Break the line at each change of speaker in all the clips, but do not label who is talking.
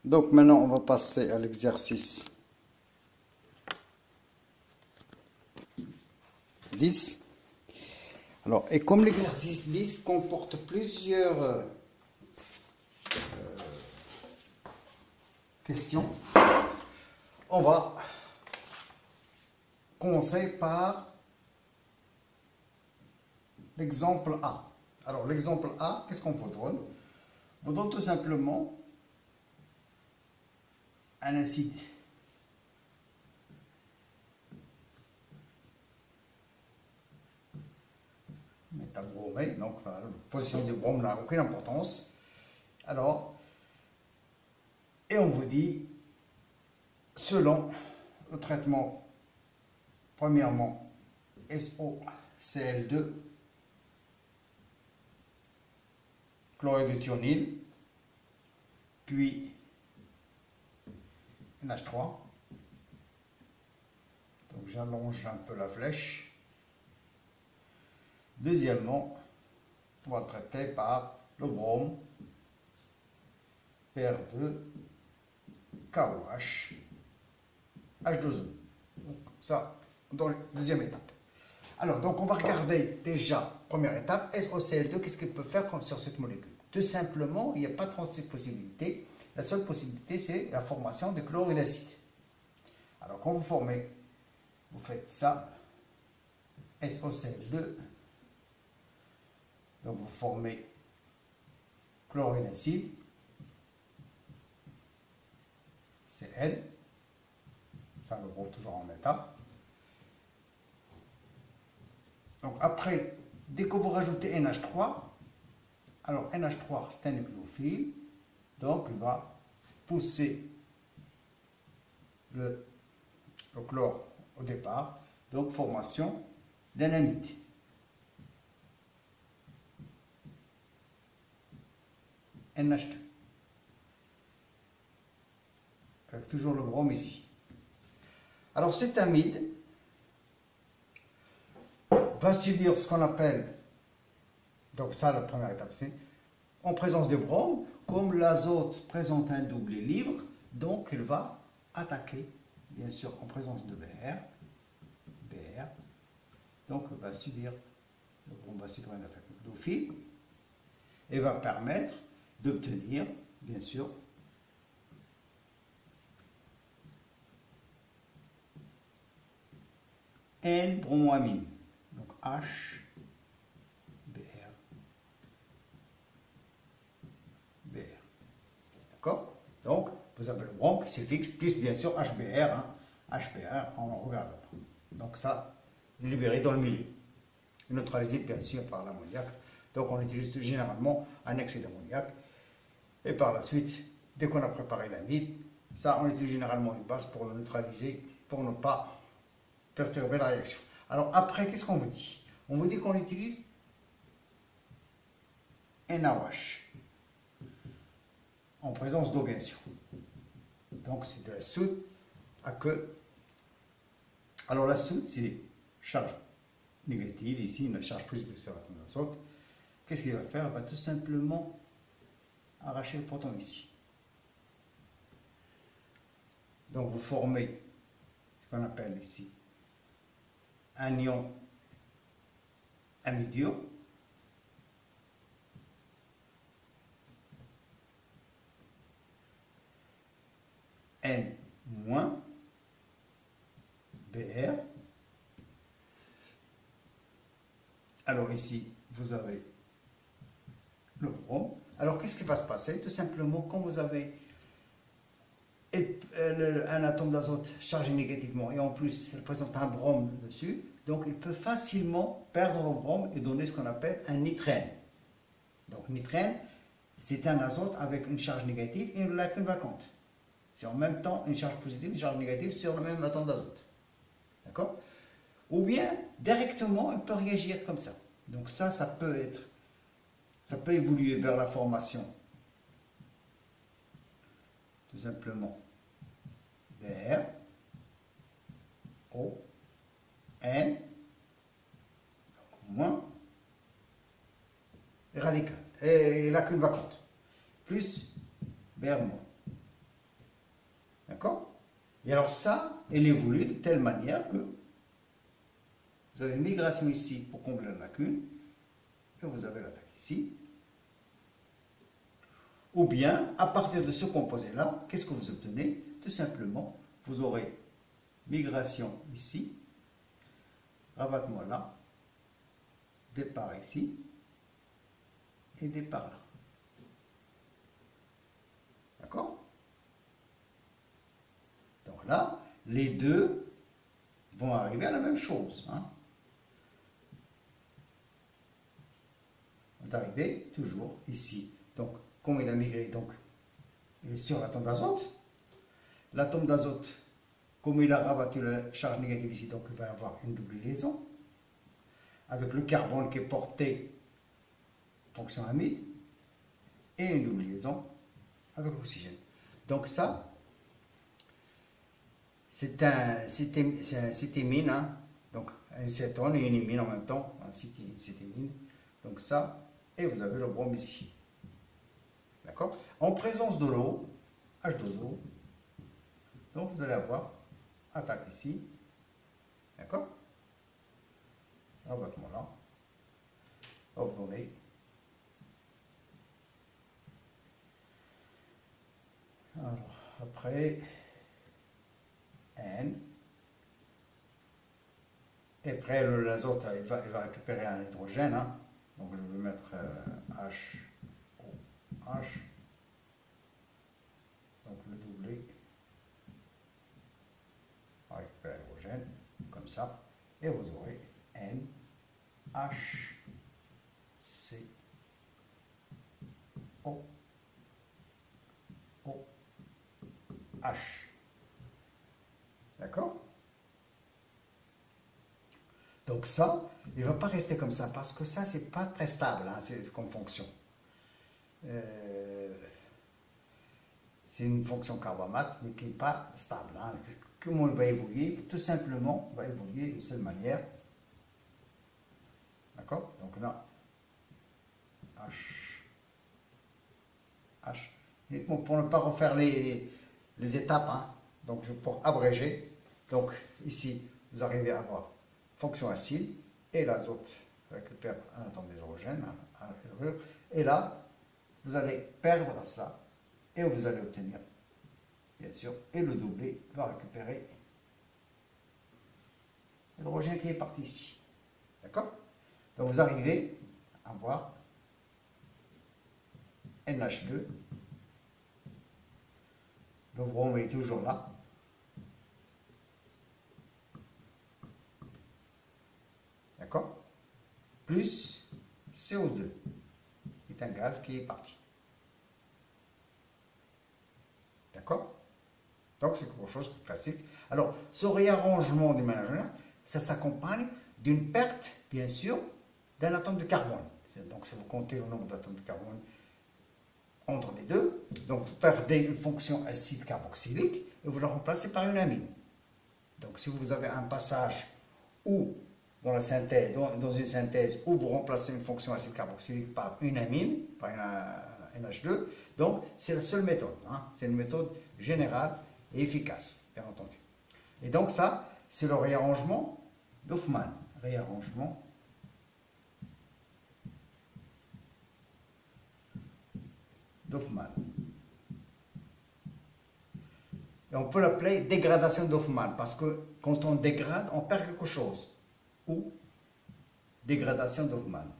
Donc maintenant, on va passer à l'exercice 10. Alors, et comme l'exercice 10 comporte plusieurs questions, on va commencer par l'exemple A. Alors, l'exemple A, qu'est-ce qu'on vous donne? On vous donne tout simplement un acide métalbromé, donc la position du brome n'a aucune importance. Alors, et on vous dit, selon le traitement, premièrement, SOCl2, chlorure de thionyle, puis NH3. Donc j'allonge un peu la flèche. Deuxièmement, on va le traiter par le brome, PR2, KOH, H2O. Donc ça, dans la deuxième étape. Alors, donc on va regarder déjà, première étape, SOCl2, qu'est-ce qu'il peut faire sur cette molécule? Tout simplement, il n'y a pas 36 possibilités. La seule possibilité, c'est la formation de chlorure d'acide. Alors, quand vous formez, vous faites ça, SOCl2, donc vous formez chlorure d'acide, Cl, ça le brome toujours en état. Donc après, dès que vous rajoutez NH3, alors NH3 c'est un nucléophile, donc il va pousser le chlore au départ, donc formation d'un amide. NH2. Avec toujours le brome ici. Alors cet amide va subir ce qu'on appelle, donc ça la première étape, c'est en présence de brome, comme l'azote présente un doublet libre, donc il va attaquer, bien sûr en présence de Br, donc il va subir, le brome va subir une attaque nucléophile, et va permettre d'obtenir, bien sûr, N-bromoamine, donc HBr, Br. D'accord? Donc, vous avez le brome qui c'est fixe, plus bien sûr HBr, hein, HBr, on regarde. Donc ça, libéré dans le milieu. Neutralisé bien sûr par l'ammoniac. Donc on utilise généralement un excès d'ammoniac. Et par la suite, dès qu'on a préparé l'amide, ça on utilise généralement une base pour le neutraliser, pour ne pas perturber la réaction. Alors après, qu'est-ce qu'on vous dit? On vous dit qu'on utilise NaOH, en présence d'eau bien sûr. Donc c'est de la soude à queue. Alors la soude, c'est charge négative, ici une charge positive sur l'atome d'azote. Qu'est-ce qu'il va faire? Il va tout simplement arracher le proton ici. Donc vous formez ce qu'on appelle ici un ion amidio, N- Br. Alors ici, vous avez le brome. Alors qu'est-ce qui va se passer? Tout simplement, quand vous avez un atome d'azote chargé négativement et en plus il présente un brome dessus, donc il peut facilement perdre le brome et donner ce qu'on appelle un nitrène. Donc nitrène, c'est un azote avec une charge négative et une molécule vacante. C'est en même temps une charge positive et une charge négative sur le même atome d'azote. D'accord? Ou bien directement il peut réagir comme ça. Donc ça peut évoluer vers la formation tout simplement Br, O, N, moins, et radical, et lacune vacante, plus Br moins. Et alors ça, elle évolue de telle manière que vous avez une migration ici pour combler la lacune, et vous avez l'attaque ici. Ou bien, à partir de ce composé-là, qu'est-ce que vous obtenez? Tout simplement, vous aurez migration ici, rabattement là, départ ici, et départ là. D'accord? Donc là, les deux vont arriver à la même chose. Hein? Ils vont arriver toujours ici. Donc, comme il a migré, donc, il est sur l'atome d'azote. L'atome d'azote, comme il a rabattu la charge négative ici, donc il va y avoir une double liaison avec le carbone qui est porté fonction amide et une double liaison avec l'oxygène. Donc ça, c'est un cétémine, hein? Donc un cétone et une imine en même temps, un cétémine. Donc ça, et vous avez le brome ici. D'accord? En présence de l'eau, H2O, donc vous allez avoir attaque ici. D'accord? Rabattement là. Va vous donner. Alors, après, N. Et après, l'azote, il va récupérer un hydrogène. Hein. Donc, je vais mettre H, O, H. Donc, le doubler. On va récupérer l'hydrogène, comme ça. Et vous aurez N, H, C, O, O, H. D'accord? Donc ça, il ne va pas rester comme ça, parce que ça, c'est pas très stable, hein, c'est comme fonction. C'est une fonction carbamate, mais qui n'est pas stable. Hein. Comment elle va évoluer? Tout simplement, va évoluer d'une seule manière. D'accord? Donc là, H, H. Et pour ne pas refaire les étapes, hein, donc pour abréger, donc ici, vous arrivez à avoir fonction acide, et l'azote récupère un atome d'hydrogène, et là, vous allez perdre ça, et vous allez obtenir, bien sûr, et le doublé va récupérer l'hydrogène qui est parti ici. D'accord? Donc vous arrivez à avoir NH2, le brome est toujours là, d'accord? Plus CO2, qui est un gaz qui est parti. D'accord? Donc c'est quelque chose de classique. Alors, ce réarrangement du ménagère, ça s'accompagne d'une perte, bien sûr, d'un atome de carbone. Donc, si vous comptez le nombre d'atomes de carbone entre les deux, donc vous perdez une fonction acide carboxylique et vous la remplacez par une amine. Donc, si vous avez un passage où, dans la synthèse, dans une synthèse, où vous remplacez une fonction acide carboxylique par une amine, par une NH2, donc c'est la seule méthode. Hein. C'est une méthode générale et efficace, bien entendu. Et donc ça, c'est le réarrangement d'Hofmann. Réarrangement d'Hofmann. Et on peut l'appeler dégradation d'Hofmann, parce que quand on dégrade, on perd quelque chose. Ou dégradation d'Hofmann.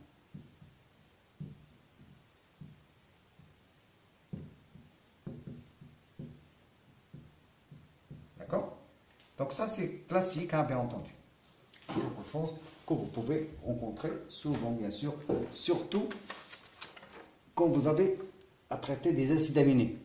D'accord? Donc ça, c'est classique, hein, bien entendu. C'est quelque chose que vous pouvez rencontrer souvent, bien sûr, surtout quand vous avez à traiter des acides aminés.